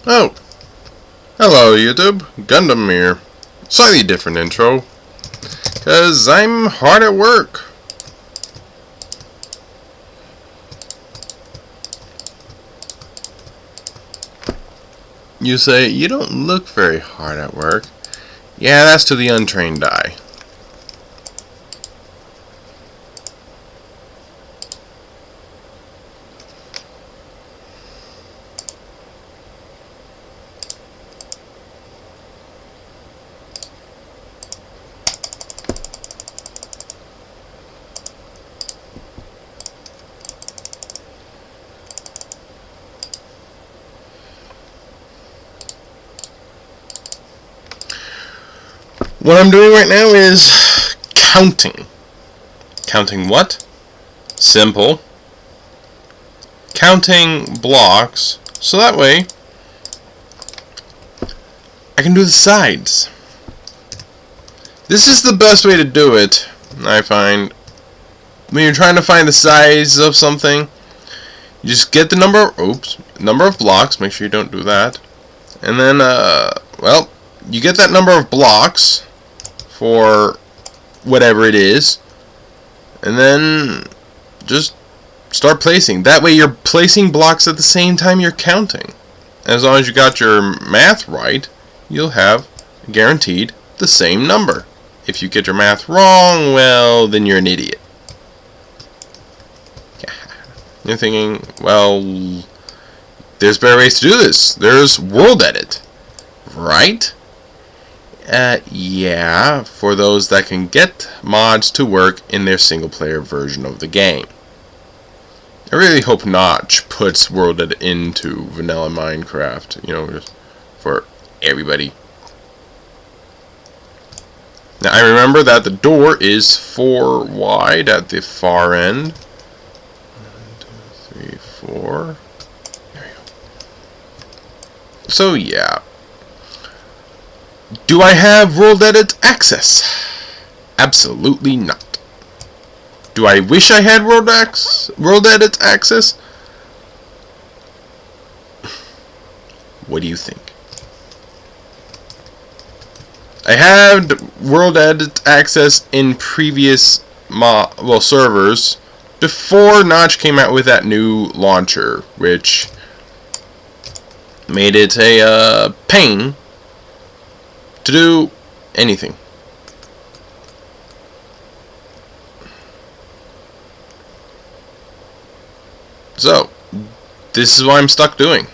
Oh, hello YouTube, Gundam here. Slightly different intro, cause I'm hard at work. You say, you don't look very hard at work. Yeah, that's to the untrained eye. What I'm doing right now is counting. Counting what? Simple. Counting blocks, so that way I can do the sides. This is the best way to do it, I find. When you're trying to find the size of something, you just get the number of blocks, make sure you don't do that. And then, well, you get that number of blocks for whatever it is, and then just start placing. That way you're placing blocks at the same time you're counting. As long as you got your math right, you'll have guaranteed the same number. If you get your math wrong, well, then you're an idiot. You're thinking, well, there's better ways to do this. There's World Edit, right? Yeah, for those that can get mods to work in their single-player version of the game. I really hope Notch puts World Edit into vanilla Minecraft, you know, just for everybody. Now, I remember that the door is 4 wide at the far end. 1, 2, 3, 4. There you go. So, yeah. Do I have World Edit access? Absolutely not. Do I wish I had World Edit access? What do you think? I had World Edit access in previous servers before Notch came out with that new launcher, which made it a pain to do anything. So, this is what I'm stuck doing.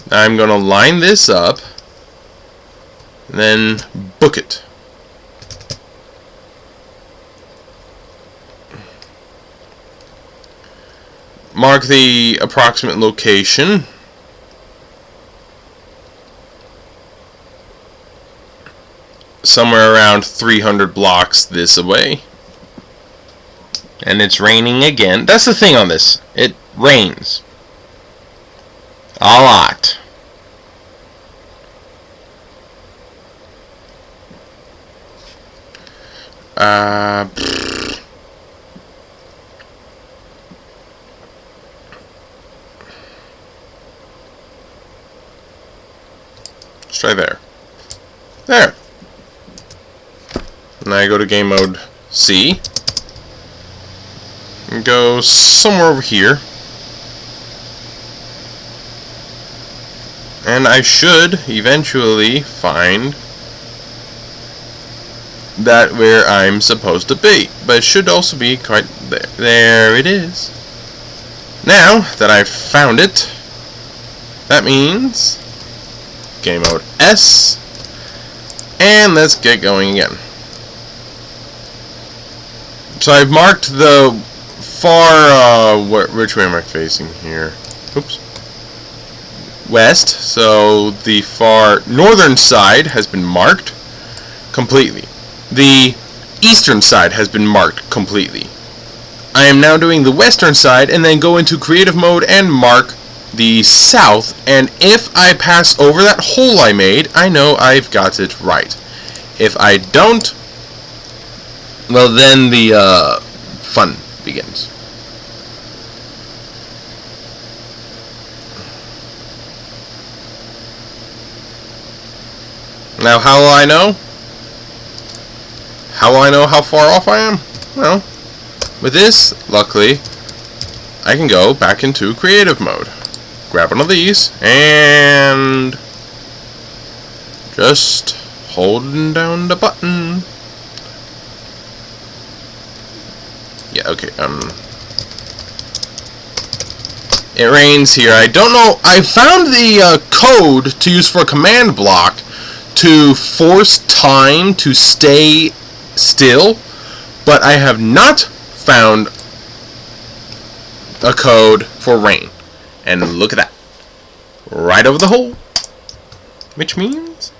Now I'm going to line this up, and then book it. Mark the approximate location. Somewhere around 300 blocks this away. And it's raining again. That's the thing on this. It rains. A lot. Let's try there. There. And I go to game mode C. And go somewhere over here. And I should eventually find that where I'm supposed to be. But it should also be quite there. There it is. Now that I've found it, that means game mode S. And let's get going again. So I've marked the far, which way am I facing here? Oops. West, so the far northern side has been marked completely. The eastern side has been marked completely. I am now doing the western side and then go into creative mode and mark the south, and if I pass over that hole I made, I know I've got it right. If I don't, well, then the fun begins. Now, how will I know? How will I know how far off I am? Well, with this, luckily, I can go back into creative mode. Grab one of these, and just holding down the button. Yeah, okay, it rains here. I don't know, I found the code to use for a command block to force time to stay still, but I have not found a code for rain. And look at that. Right over the hole. Which means,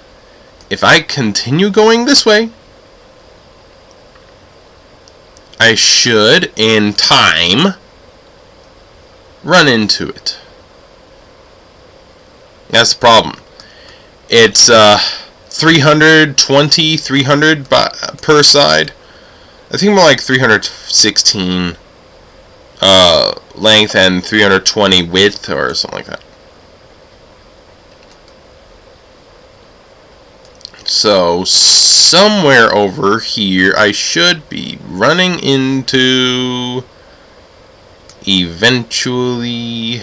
if I continue going this way, I should, in time, run into it. That's the problem. It's 320, 300 per side. I think more like 316 length and 320 width or something like that. So somewhere over here I should be running into eventually.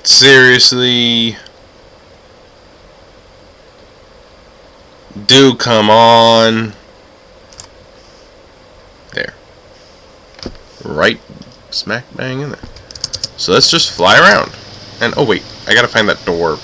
Seriously, do come on. There. Right smack bang in there. So let's just fly around. And oh wait, I gotta find that door.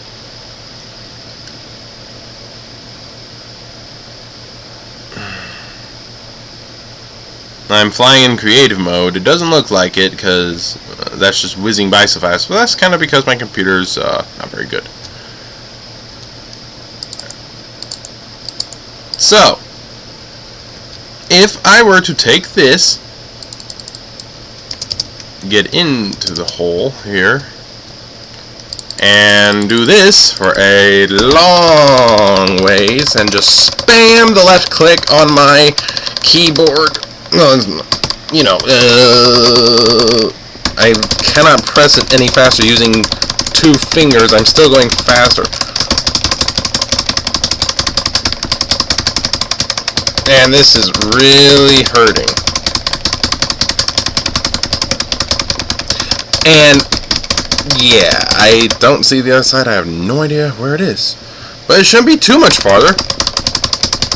I'm flying in creative mode. It doesn't look like it because that's just whizzing by so fast. But that's kind of because my computer's not very good. So, if I were to take this, get into the hole here, and do this for a long ways, and just spam the left click on my keyboard. No, you know, I cannot press it any faster using 2 fingers. I'm still going faster. And this is really hurting. And yeah, I don't see the other side. I have no idea where it is. But it shouldn't be too much farther.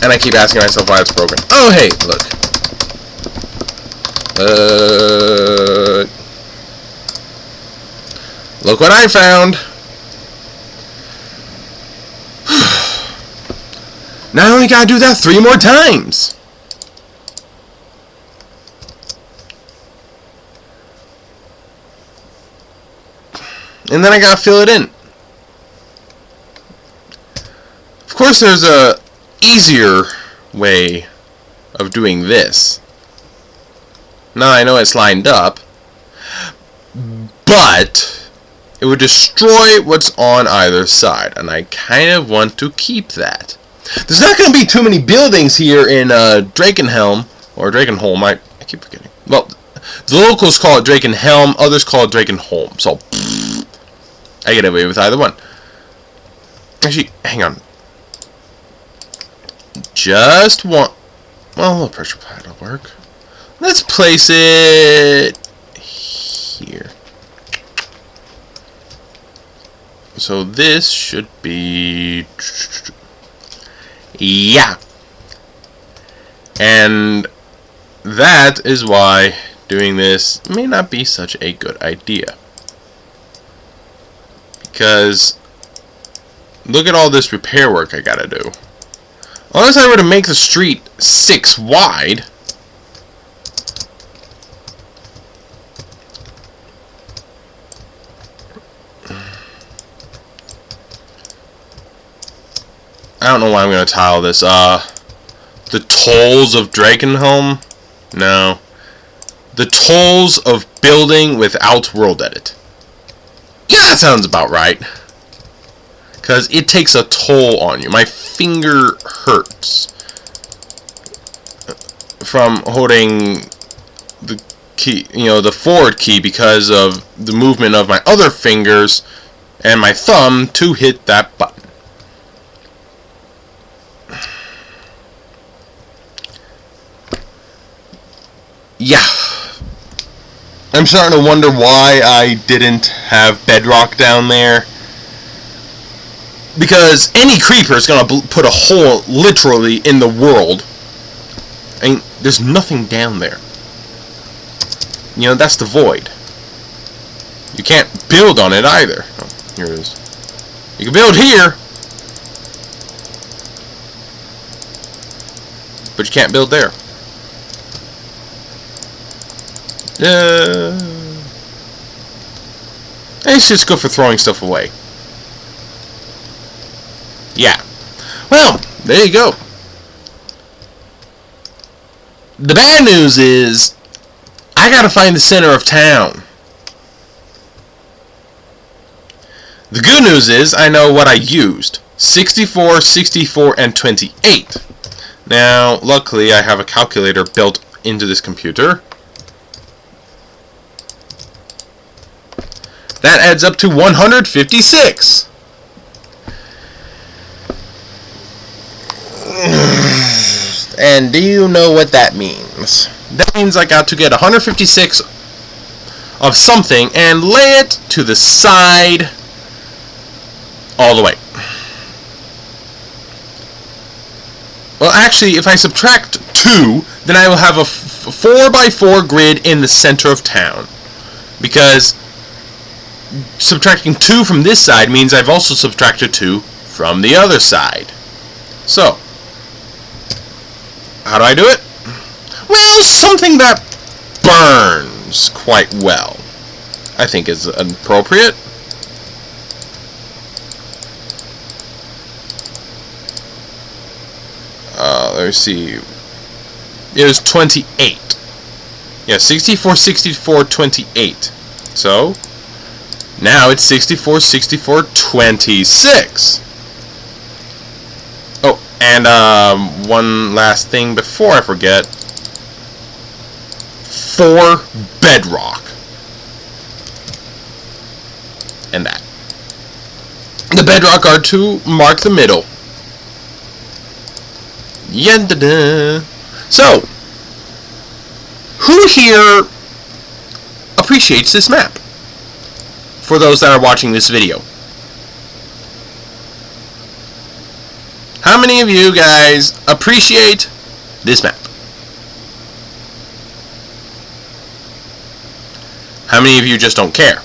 And I keep asking myself why it's broken. Oh, hey, look. Look what I found. Now I only gotta do that 3 more times. And then I gotta fill it in. Of course there's a easier way of doing this. Now I know it's lined up, but it would destroy what's on either side, and I kind of want to keep that. There's not going to be too many buildings here in Drakenhelm, or Drakenholm, I keep forgetting. Well, the locals call it Drakenhelm, others call it Drakenholm, so I get away with either one. Actually, hang on. Just one. Well, a little pressure pad will work. Let's place it here. So this should be, yeah. And that is why doing this may not be such a good idea. Because look at all this repair work I gotta do. Unless I were to make the street 6 wide, I don't know why I'm going to tile this. The tolls of Drakenhelm? No. The tolls of building without world edit. Yeah, that sounds about right. Because it takes a toll on you. My finger hurts from holding the key, you know, the forward key, because of the movement of my other fingers and my thumb to hit that button. Yeah. I'm starting to wonder why I didn't have bedrock down there. Because any creeper is going to put a hole literally in the world. I mean, there's nothing down there. You know, that's the void. You can't build on it either. Oh, here it is. You can build here, but you can't build there. It's just good for throwing stuff away. Yeah. Well, there you go. The bad news is, I gotta find the center of town. The good news is, I know what I used. 64, 64, and 28. Now, luckily, I have a calculator built into this computer. That adds up to 156. And do you know what that means? That means I got to get 156 of something and lay it to the side all the way. Well, actually, if I subtract 2, then I will have a 4x4 grid in the center of town. Because subtracting 2 from this side means I've also subtracted 2 from the other side. So, how do I do it? Well, something that burns quite well, I think is appropriate. Let's see. It was 28. Yeah, 64, 64, 28. So, now it's 64, 64, 26. Oh, and one last thing before I forget. 4 bedrock. And that. The bedrock are to mark the middle. Yada-da. So, who here appreciates this map? For those that are watching this video. How many of you guys appreciate this map? How many of you just don't care?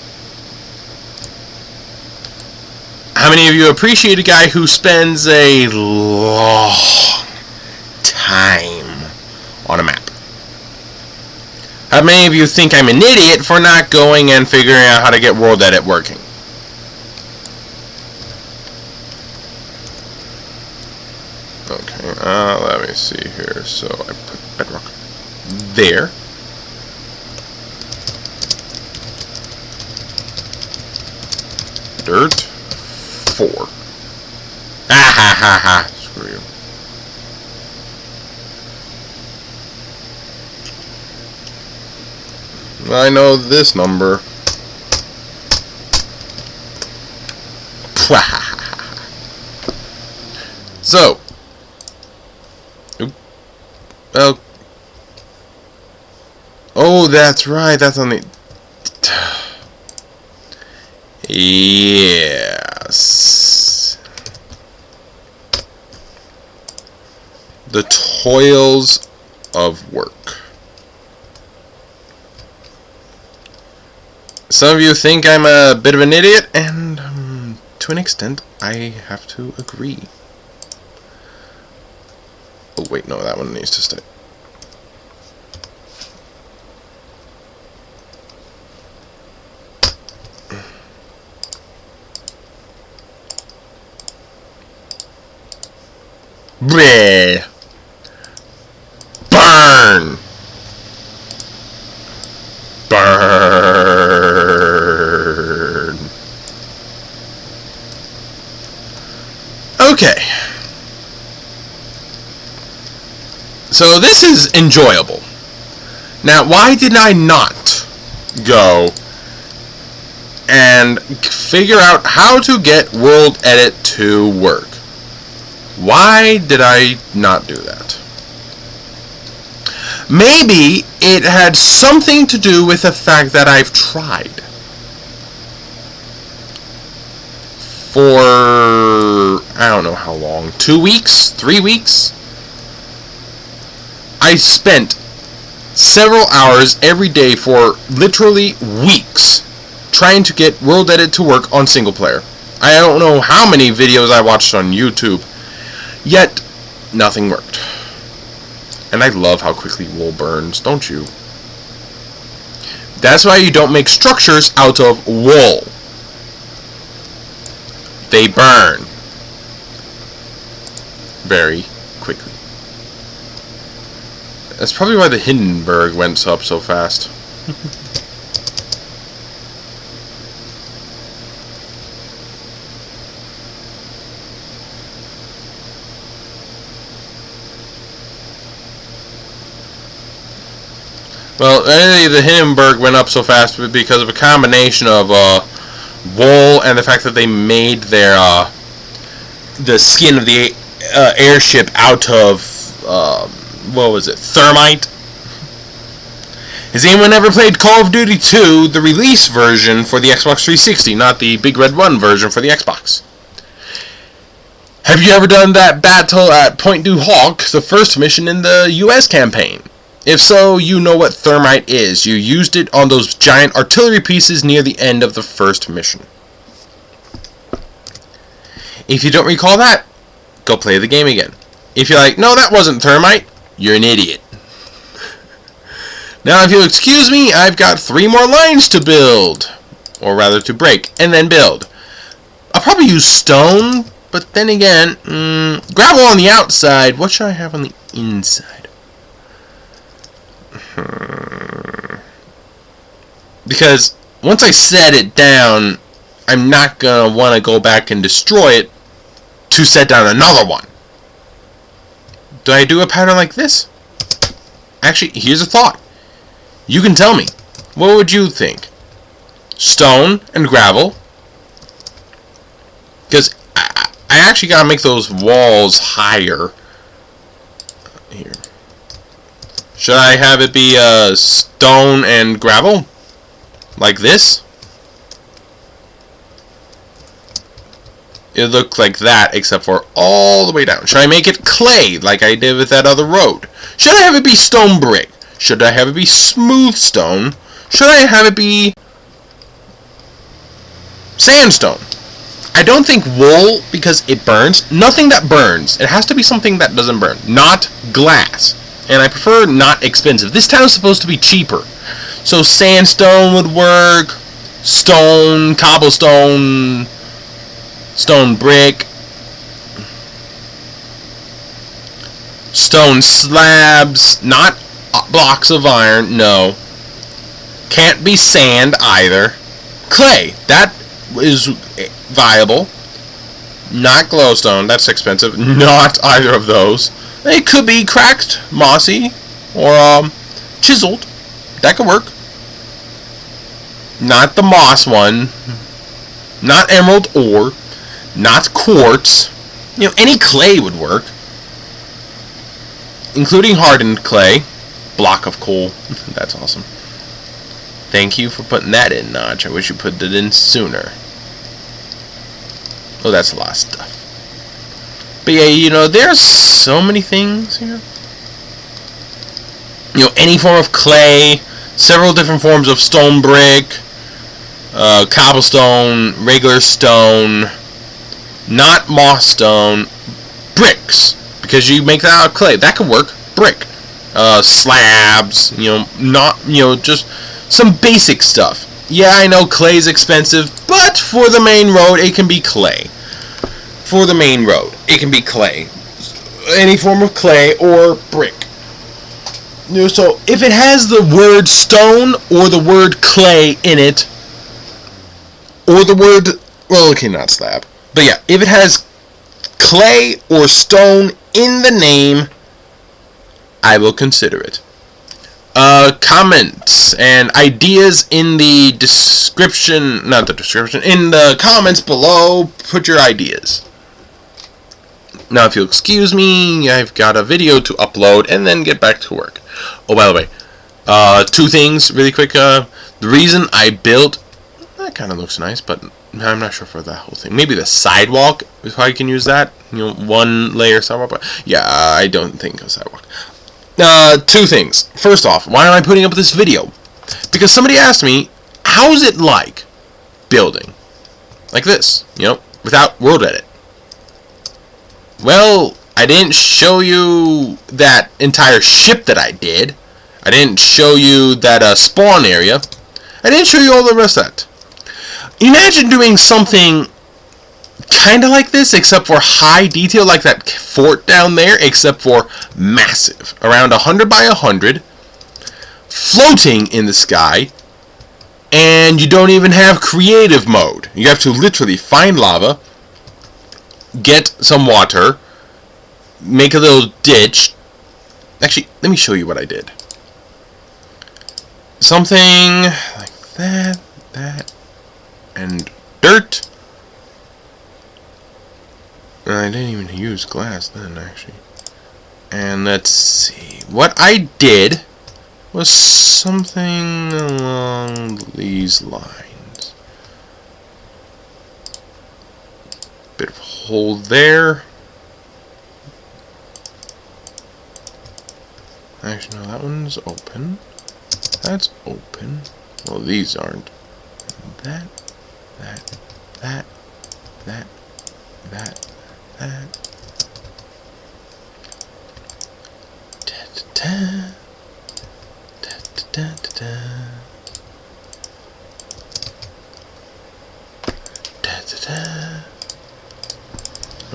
How many of you appreciate a guy who spends a long time on a map? How many of you think I'm an idiot for not going and figuring out how to get World Edit working? Okay, let me see here. So I put bedrock there. Dirt 4. Ah ha ha ha. Screw you. I know this number. So, oh, that's right. That's on the. Yes. The toils of work. Some of you think I'm a bit of an idiot, and to an extent, I have to agree. Oh wait, no, that one needs to stay. Bleh. Burn! Burn! Okay. So this is enjoyable. Now, why did I not go and figure out how to get World Edit to work. Why did I not do that? Maybe it had something to do with the fact that I've tried for, I don't know how long, 2 weeks, 3 weeks. I spent several hours every day for literally weeks trying to get World Edit to work on single player. I don't know how many videos I watched on YouTube, yet nothing worked. And I love how quickly wool burns, don't you? That's why you don't make structures out of wool. They burn very quickly. That's probably why the Hindenburg went up so fast. Well, the Hindenburg went up so fast because of a combination of wool and the fact that they made their the skin of the airship out of what was it, thermite. Has anyone ever played Call of Duty 2, the release version for the Xbox 360, not the Big Red 1 version for the Xbox? Have you ever done that battle at Point Du Hoc, the first mission in the US campaign? If so, you know what thermite is. You used it on those giant artillery pieces near the end of the first mission. If you don't recall that, go play the game again. If you're like, no, that wasn't thermite, you're an idiot. Now, if you'll excuse me, I've got 3 more lines to build. Or rather, to break, and then build. I'll probably use stone, but then again, gravel on the outside. What should I have on the inside? Because once I set it down, I'm not going to want to go back and destroy it to set down another one. Do I do a pattern like this? Actually, here's a thought. You can tell me. What would you think? Stone and gravel? Because I actually got to make those walls higher. Here. Should I have it be stone and gravel? Like this? It looked like that, except for all the way down. Should I make it clay, like I did with that other road? Should I have it be stone brick? Should I have it be smooth stone? Should I have it be sandstone? I don't think wool, because it burns. Nothing that burns. It has to be something that doesn't burn. Not glass. And I prefer not expensive. This town is supposed to be cheaper. So sandstone would work. Stone, cobblestone, stone brick, stone slabs, not blocks of iron, no. Can't be sand either. Clay, that is viable. Not glowstone, that's expensive. Not either of those. It could be cracked, mossy, or chiseled. That could work. Not the moss one. Not emerald ore. Not quartz. You know, any clay would work. Including hardened clay. Block of coal. That's awesome. Thank you for putting that in, Notch. I wish you put it in sooner. Oh, that's a lot of stuff. But yeah, you know, there's so many things here. You know, any form of clay, several different forms of stone brick, cobblestone, regular stone, not moss stone, bricks, because you make that out of clay. That could work. Brick. Slabs, you know, not, you know, just some basic stuff. Yeah, I know clay is expensive, but for the main road, it can be clay. For the main road, it can be clay. Any form of clay or brick. You know, so if it has the word stone or the word clay in it, or the word, well, okay, not slab, but yeah, if it has clay or stone in the name, I will consider it. comments and ideas in the description, not the description, in the comments below. Put your ideas. Now, if you'll excuse me, I've got a video to upload and then get back to work. Oh, by the way, two things really quick. The reason I built, that kind of looks nice, but I'm not sure for that whole thing. Maybe the sidewalk, if I can use that. You know, one layer sidewalk. But yeah, I don't think a sidewalk. Two things. First off, why am I putting up this video? Because somebody asked me, how's it like building like this, you know, without world edit? Well, I didn't show you that entire ship that I did. I didn't show you that spawn area. I didn't show you all the rest of that. Imagine doing something kind of like this, except for high detail, like that fort down there, except for massive, around 100 by 100, floating in the sky, and you don't even have creative mode. You have to literally find lava, get some water, make a little ditch. Actually, let me show you what I did. Something like that, and dirt. I didn't even use glass then, actually. And let's see. What I did was something along these lines. Bit of a hole there. Actually, no, that one's open. That's open. Well, these aren't. That. That.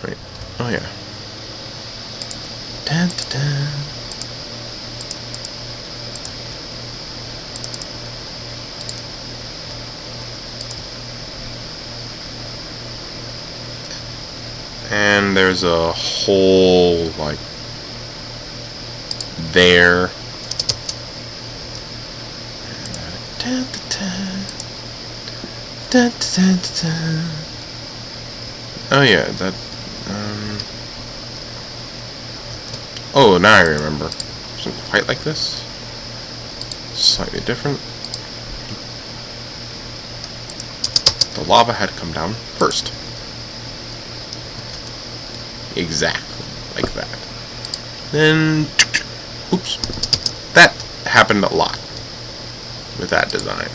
Right. Oh yeah. And there's a hole like there. Oh yeah, that. Oh, now I remember. It wasn't quite like this. Slightly different. The lava had come down first. Exactly like that. Then, oops, that happened a lot with that design.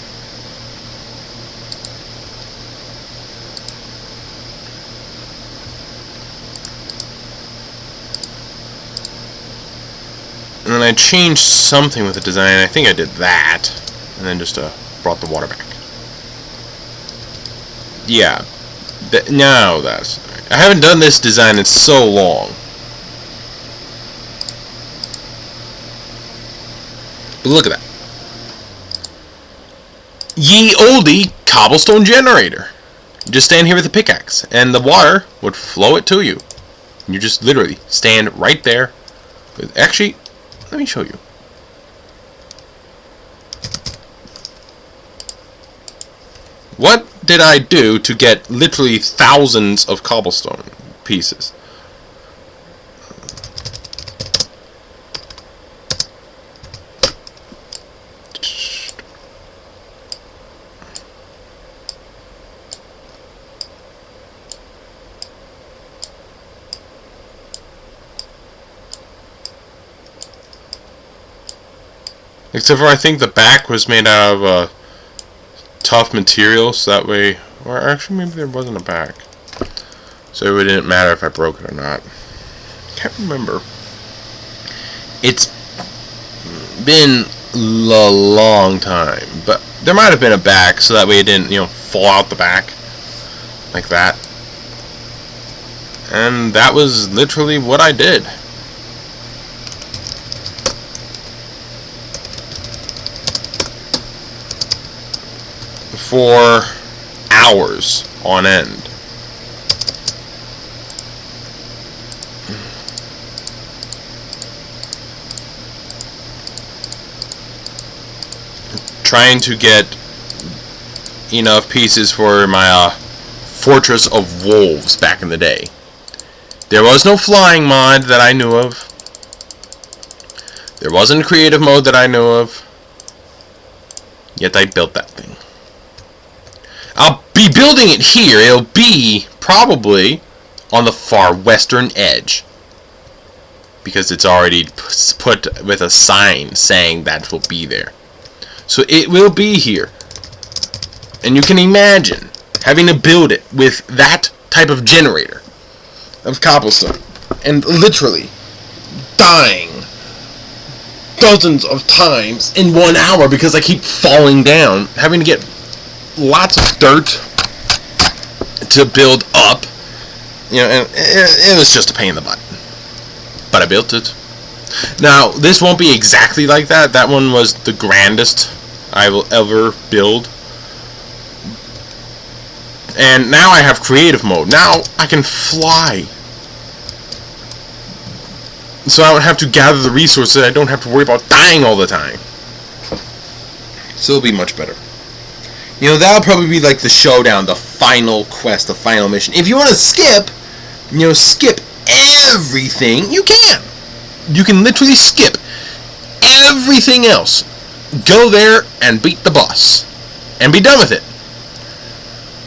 And then I changed something with the design. I think I did that, and then just brought the water back. Yeah, now that's. I haven't done this design in so long. But look at that. Ye olde cobblestone generator. You just stand here with a pickaxe, and the water would flow it to you. You just literally stand right there. Actually, let me show you. What did I do to get literally thousands of cobblestone pieces? Except for I think the back was made out of tough material, so that way, or actually maybe there wasn't a back, so it didn't matter if I broke it or not. Can't remember. It's been a long time, but there might have been a back, so that way it didn't, you know, fall out the back like that. And that was literally what I did. For hours on end. trying to get enough pieces for my Fortress of Wolves back in the day. There was no flying mod that I knew of. There wasn't creative mode that I knew of. Yet I built that thing. I'll be building it here. It'll be probably on the far western edge, because it's already put with a sign saying that will be there. So it will be here. And you can imagine having to build it with that type of generator of cobblestone and literally dying dozens of times in 1 hour because I keep falling down, having to get lots of dirt to build up, and it was just a pain in the butt. But I built it. Now, this won't be exactly like that. That one was the grandest I will ever build. And now I have creative mode. Now I can fly. So I don't have to gather the resources. I don't have to worry about dying all the time. So it'll be much better. That'll probably be like the showdown, the final quest, the final mission. If you want to skip, skip everything, you can. You can literally skip everything else. Go there and beat the boss. And be done with it.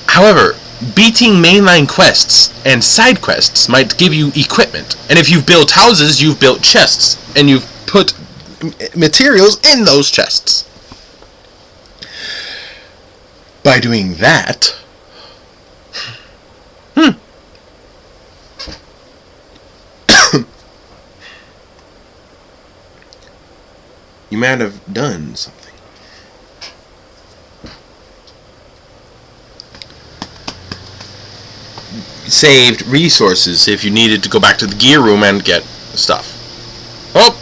However, beating mainline quests and side quests might give you equipment. And if you've built houses, you've built chests. And you've put materials in those chests. By doing that, you might have done something. Saved resources if you needed to go back to the gear room and get stuff. Oh!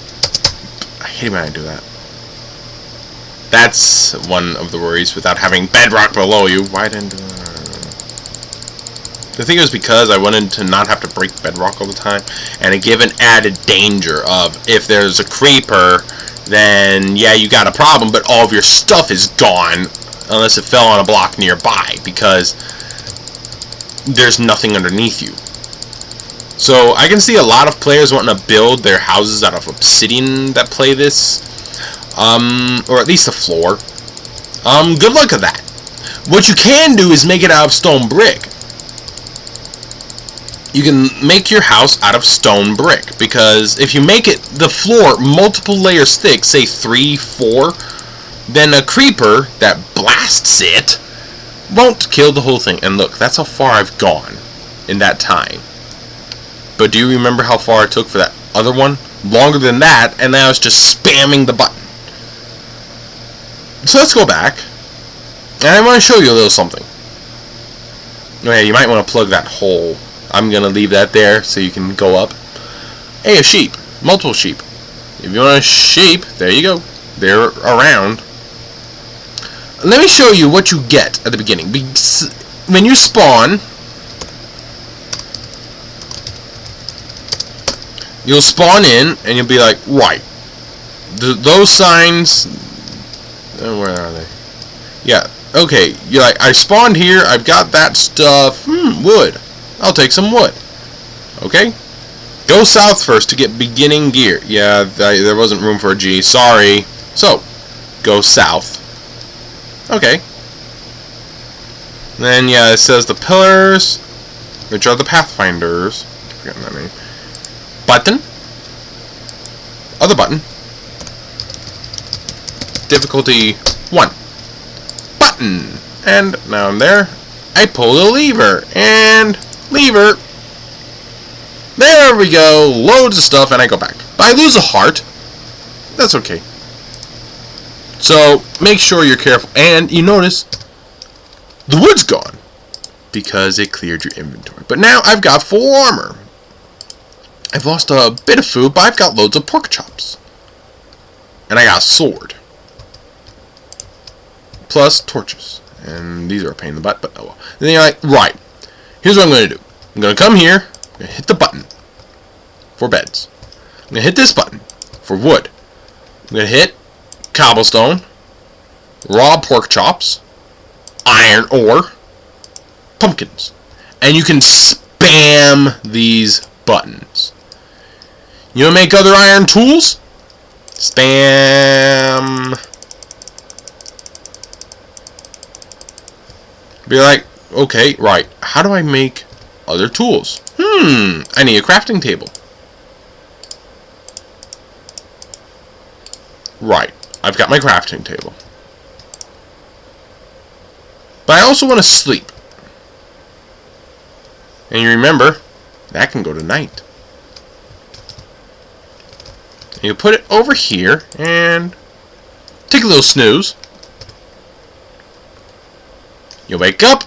I hate when I do that. That's one of the worries without having bedrock below you. Why didn't... I think it was because I wanted to not have to break bedrock all the time, and to give an added danger of if there's a creeper, then yeah, you got a problem, but all of your stuff is gone unless it fell on a block nearby, because there's nothing underneath you. So I can see a lot of players wanting to build their houses out of obsidian that play this, or at least the floor. Good luck with that. What you can do is make it out of stone brick. You can make your house out of stone brick, because if you make it the floor multiple layers thick, say 3, 4, then a creeper that blasts it won't kill the whole thing. And look, that's how far I've gone in that time. But do you remember how far it took for that other one? Longer than that, and now it's just spamming the button. So let's go back, and I want to show you a little something. Okay, you might want to plug that hole. I'm going to leave that there so you can go up. Hey, a sheep. Multiple sheep. If you want a sheep, there you go. They're around. Let me show you what you get at the beginning. When you spawn, you'll spawn in, and you'll be like, right. Those signs... where are they? Yeah, okay. You're like, I spawned here, I've got that stuff. Wood. I'll take some wood. Okay? Go south first to get beginning gear. Yeah, there wasn't room for a G. Sorry. So, go south. Okay. Then, yeah, it says the pillars, which are the pathfinders. Forgetting that name. Button. Other button. Difficulty 1. Button. And now I'm there. I pull the lever. And lever. There we go. Loads of stuff, and I go back. But I lose a heart. That's okay. So, make sure you're careful. And you notice the wood's gone because it cleared your inventory. But now I've got full armor. I've lost a bit of food, but I've got loads of pork chops. And I got a sword. Plus torches. And these are a pain in the butt, but oh well. And then you're like, right. Here's what I'm going to do. I'm going to come here. I'm going to hit the button for beds. I'm going to hit this button for wood. I'm going to hit cobblestone. raw pork chops, iron ore, pumpkins. And you can spam these buttons. You want to make other iron tools? Spam. Be like, okay, right, how do I make other tools? I need a crafting table. Right, I've got my crafting table. But I also want to sleep. And you remember, that can go to night. You put it over here and take a little snooze. You wake up,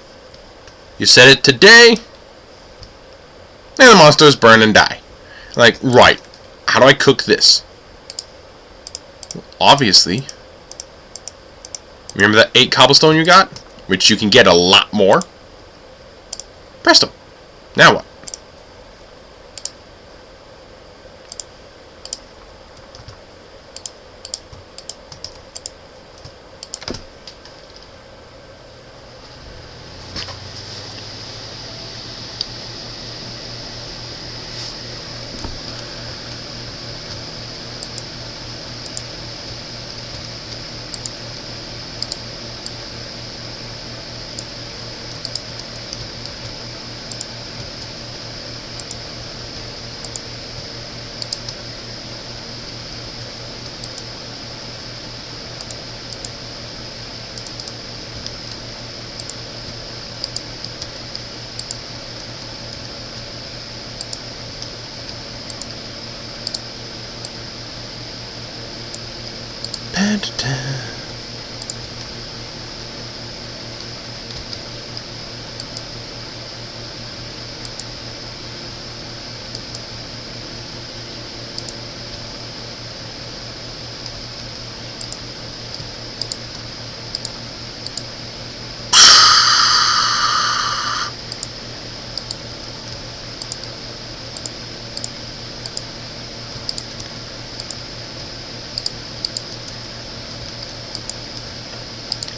you set it to day, and the monsters burn and die. Like, right, how do I cook this? Obviously, remember that 8 cobblestone you got? Which you can get a lot more. Presto. Now what?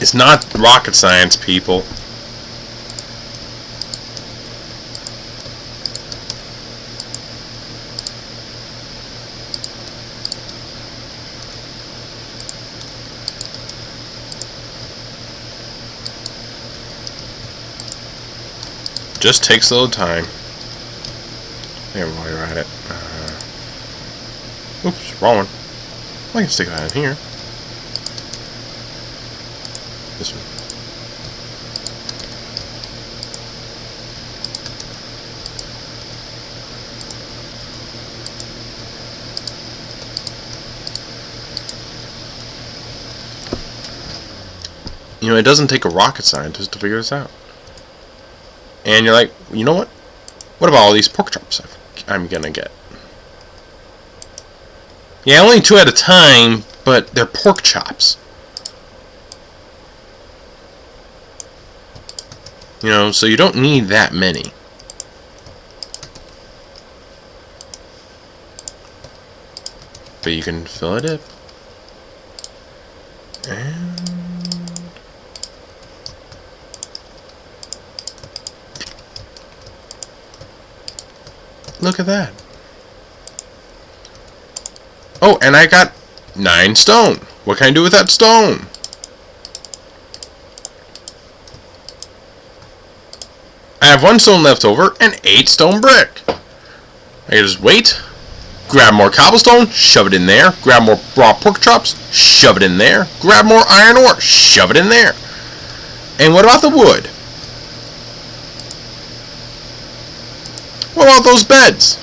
It's not rocket science, people. Just takes a little time. There, while you're at it. Oops, wrong one. I can stick that in here. This one. You know, it doesn't take a rocket scientist to figure this out. And you're like, you know what? What about all these pork chops I'm gonna get? Yeah, only 2 at a time, but they're pork chops. You know, so you don't need that many. But you can fill it up. And look at that. Oh, and I got 9 stone. What can I do with that stone? I have 1 stone left over and 8 stone brick. I can just wait, grab more cobblestone, shove it in there, grab more raw pork chops, shove it in there, grab more iron ore, shove it in there. And what about the wood? What about those beds?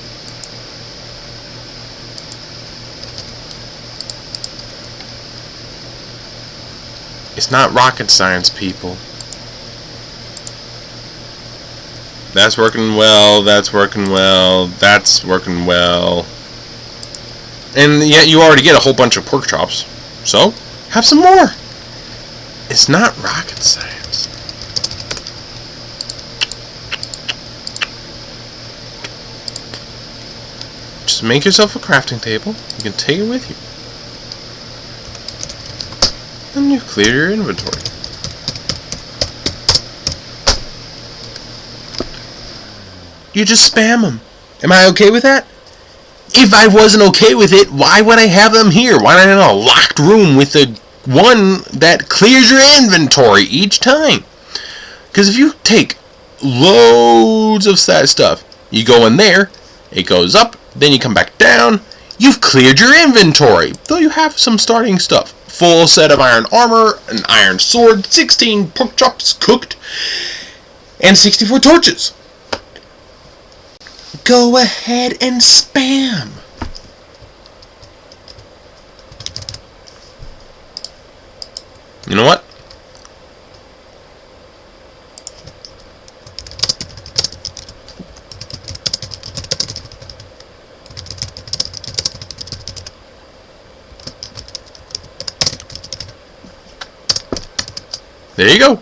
It's not rocket science, people. That's working well, that's working well, that's working well. And yet you already get a whole bunch of pork chops. So, have some more. It's not rocket science. Just make yourself a crafting table. You can take it with you. And you clear your inventory. You just spam them. Am I okay with that? If I wasn't okay with it, why would I have them here? Why not in a locked room with the one that clears your inventory each time? Because if you take loads of that stuff, you go in there, it goes up, then you come back down, you've cleared your inventory. Though you have some starting stuff. Full set of iron armor, an iron sword, 16 pork chops cooked, and 64 torches. Go ahead and spam. You know what? There you go.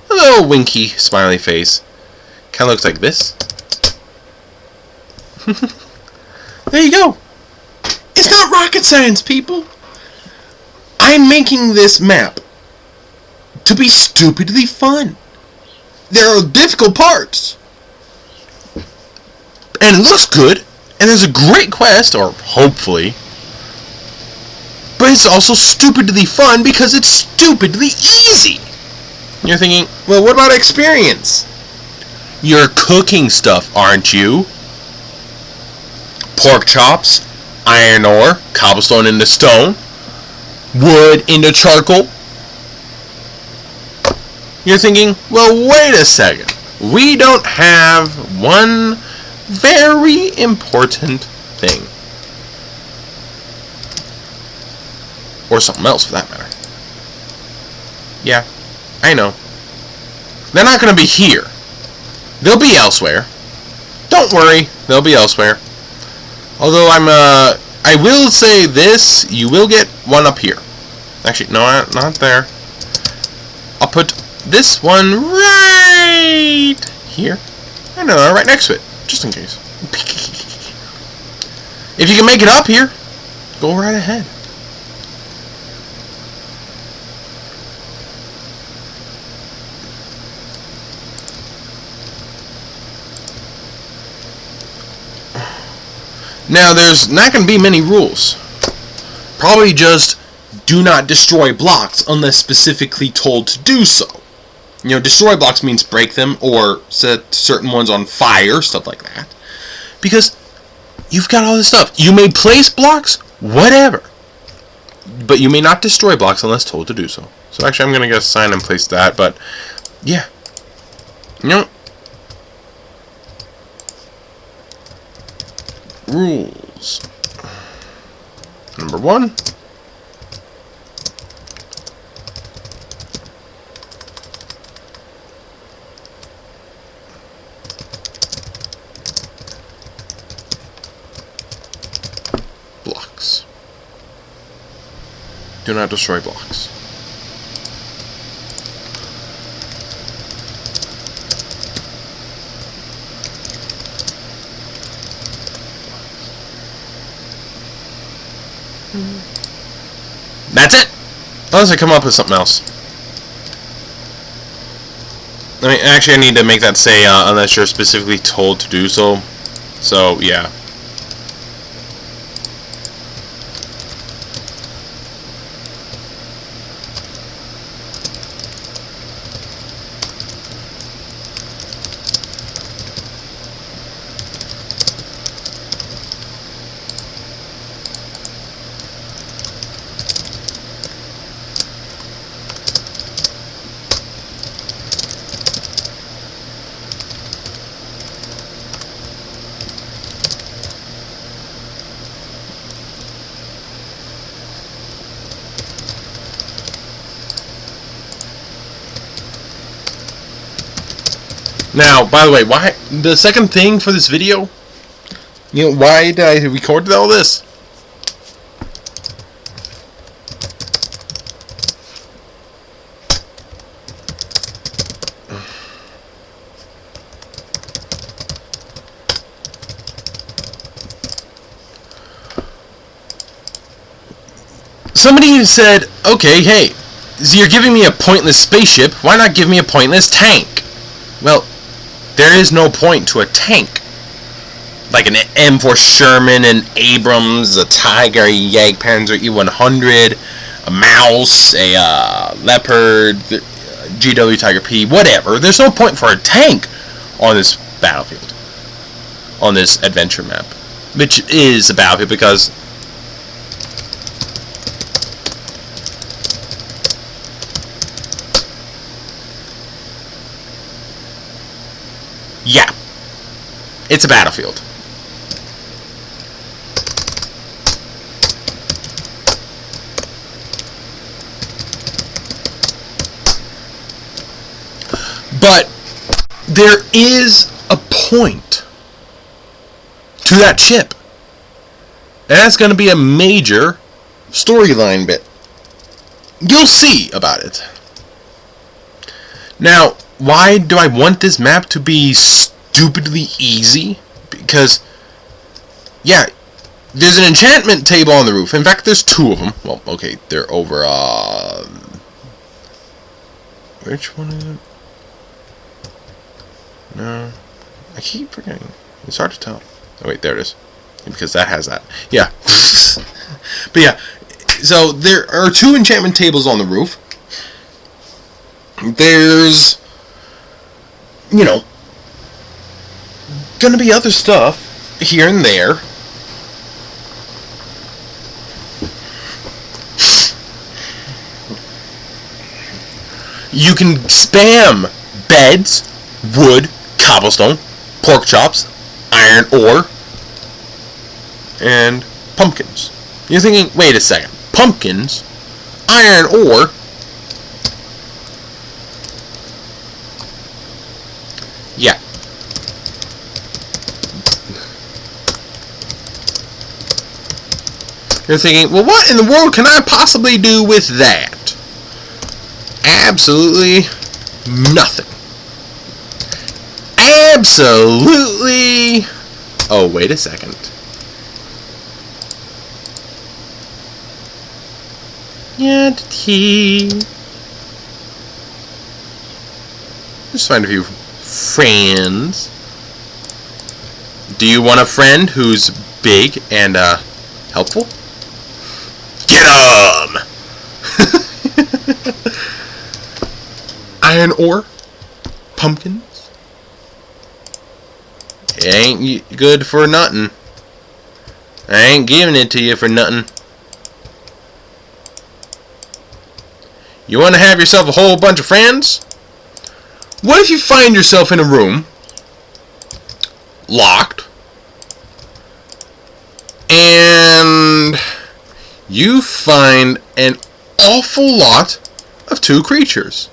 A little winky smiley face. Kind of looks like this. There you go. It's not rocket science, people. I'm making this map to be stupidly fun. There are difficult parts. And it looks good. And there's a great quest, or hopefully. But it's also stupidly fun because it's stupidly easy. You're thinking, well, what about experience? You're cooking stuff, aren't you? Pork chops, iron ore, cobblestone into stone, wood into charcoal. You're thinking, well, wait a second. We don't have one very important thing. Or something else, for that matter. Yeah, I know. They're not going to be here. They'll be elsewhere. Don't worry, they'll be elsewhere. Although I will say this, you will get one up here. Actually, no, not there. I'll put this one right here. I don't know, right next to it, just in case. If you can make it up here, go right ahead. Now, there's not going to be many rules. Probably just do not destroy blocks unless specifically told to do so. You know, destroy blocks means break them or set certain ones on fire, stuff like that. Because you've got all this stuff. You may place blocks, whatever. But you may not destroy blocks unless told to do so. So actually, I'm going to get a sign and place that, but yeah. You know, rules. Number 1. Blocks. Do not destroy blocks. That's it! Unless I come up with something else. I mean, actually I need to make that say, unless you're specifically told to do so. So, yeah. Now, by the way, why the second thing for this video? You know, why did I record all this? Somebody said, okay, hey, so you're giving me a pointless spaceship, why not give me a pointless tank? Well, there is no point to a tank. Like an M4 Sherman, an Abrams, a Tiger, a Jagdpanzer E100, a Mouse, a Leopard, GW Tiger P, whatever. There's no point for a tank on this battlefield, on this adventure map, which is a battlefield because yeah, it's a battlefield. But there is a point to that ship. And that's going to be a major storyline bit. You'll see about it. Now, why do I want this map to be stupidly easy? Because, yeah, there's an enchantment table on the roof. In fact, there's two of them. Well, okay, they're over, which one is it? No, I keep forgetting. It's hard to tell. Oh wait, there it is. Because that has that. Yeah. But yeah, so there are two enchantment tables on the roof. There's, you know, gonna be other stuff here and there. You can spam beds, wood, cobblestone, pork chops, iron ore, and pumpkins. You're thinking, wait a second, pumpkins, iron ore, yeah. You're thinking, well, what in the world can I possibly do with that? Absolutely nothing. Absolutely. Oh, wait a second. Just find a few friends. Do you want a friend who's big and helpful? Get 'em! Iron ore, pumpkins. It ain't good for nothing. I ain't giving it to you for nothing. You want to have yourself a whole bunch of friends? What if you find yourself in a room, locked, and you find an awful lot of two creatures?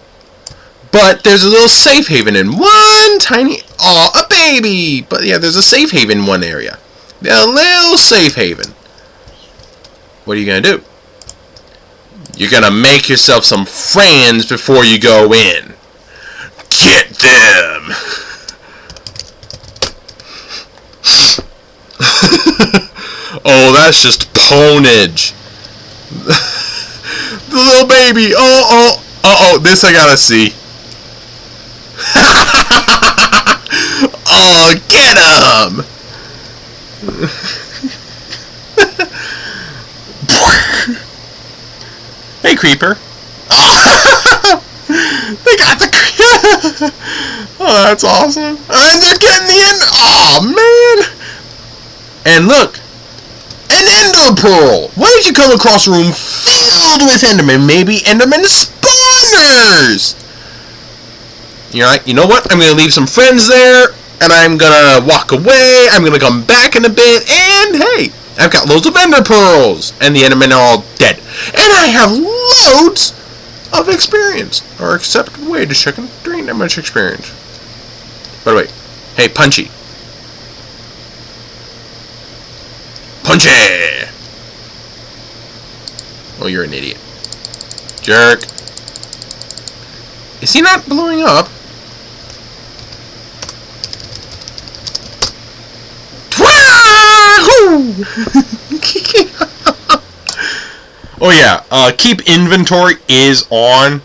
But there's a little safe haven in one tiny... Aw, a baby! But yeah, there's a safe haven in one area. A little safe haven. What are you going to do? You're going to make yourself some friends before you go in. Get them! Oh, that's just ponage. The little baby. Oh, this I gotta see. Oh, get him! Hey, creeper. Oh, they got the creeper. Oh, that's awesome. And they're getting the end. Oh, man. And look. An ender pearl. Why did you come across a room filled with endermen? Maybe enderman spawners. You're like, you know what? I'm going to leave some friends there, and I'm going to walk away. I'm going to come back in a bit, and hey, I've got loads of ender pearls, and the endermen are all dead. And I have loads of experience, or accepted way to check and drain that much experience. By the way, hey, Punchy. Punchy! Oh, you're an idiot. Jerk. Is he not blowing up? Oh yeah, keep inventory is on.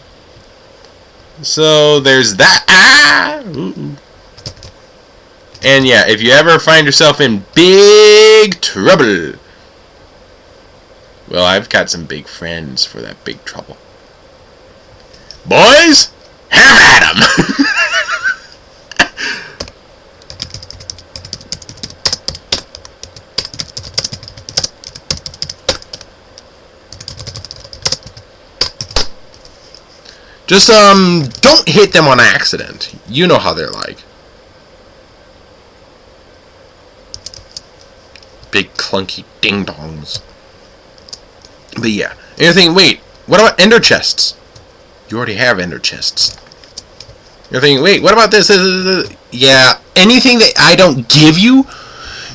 So there's that. Ah! Ooh. And yeah, if you ever find yourself in big trouble, well, I've got some big friends for that big trouble. Boys, have at 'em! Just, don't hit them on accident. You know how they're like. Big clunky ding-dongs. But yeah. And you're thinking, wait, what about ender chests? You already have ender chests. You're thinking, wait, what about this? Yeah, anything that I don't give you,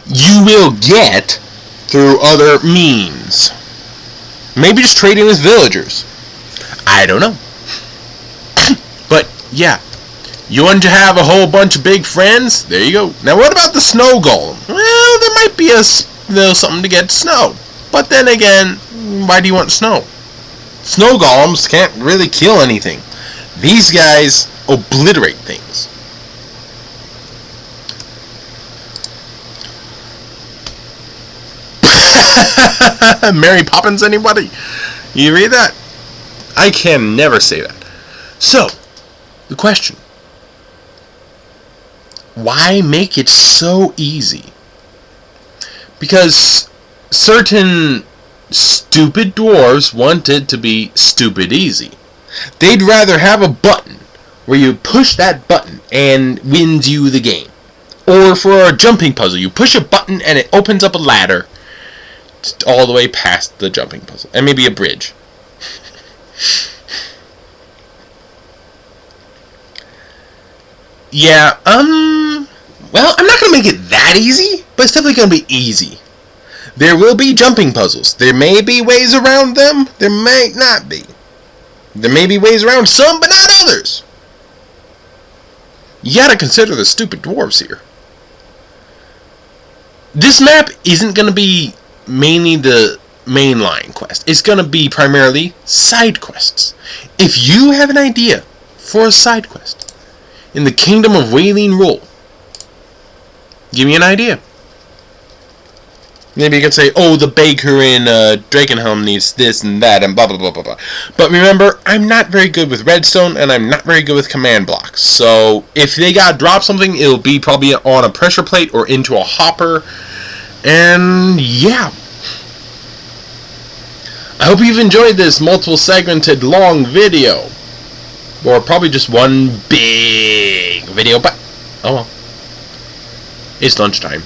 you will get through other means. Maybe just trading with villagers. I don't know. But, yeah. You want to have a whole bunch of big friends? There you go. Now, what about the snow golem? Well, there might be a little something to get snow. But then again, why do you want snow? Snow golems can't really kill anything. These guys obliterate things. Mary Poppins, anybody? You read that? I can never say that. So, the question. Why make it so easy? Because certain stupid dwarves want it to be stupid easy. They'd rather have a button where you push that button and wins you the game. Or for a jumping puzzle, you push a button and it opens up a ladder all the way past the jumping puzzle. And maybe a bridge. Yeah, well, I'm not going to make it that easy, but it's definitely going to be easy. There will be jumping puzzles. There may be ways around them. There may not be. There may be ways around some, but not others. You got to consider the stupid dwarves here. This map isn't going to be mainly the mainline quest. It's going to be primarily side quests. If you have an idea for a side quest in the kingdom of Waeleenrol, give me an idea. Maybe you can say, oh, the baker in Drakenhelm needs this and that and blah blah blah blah blah. But remember, I'm not very good with redstone and I'm not very good with command blocks. So if they gotta drop something, it'll be probably on a pressure plate or into a hopper. And yeah. I hope you've enjoyed this multiple segmented long video. Or probably just one big video, but oh well. It's lunchtime.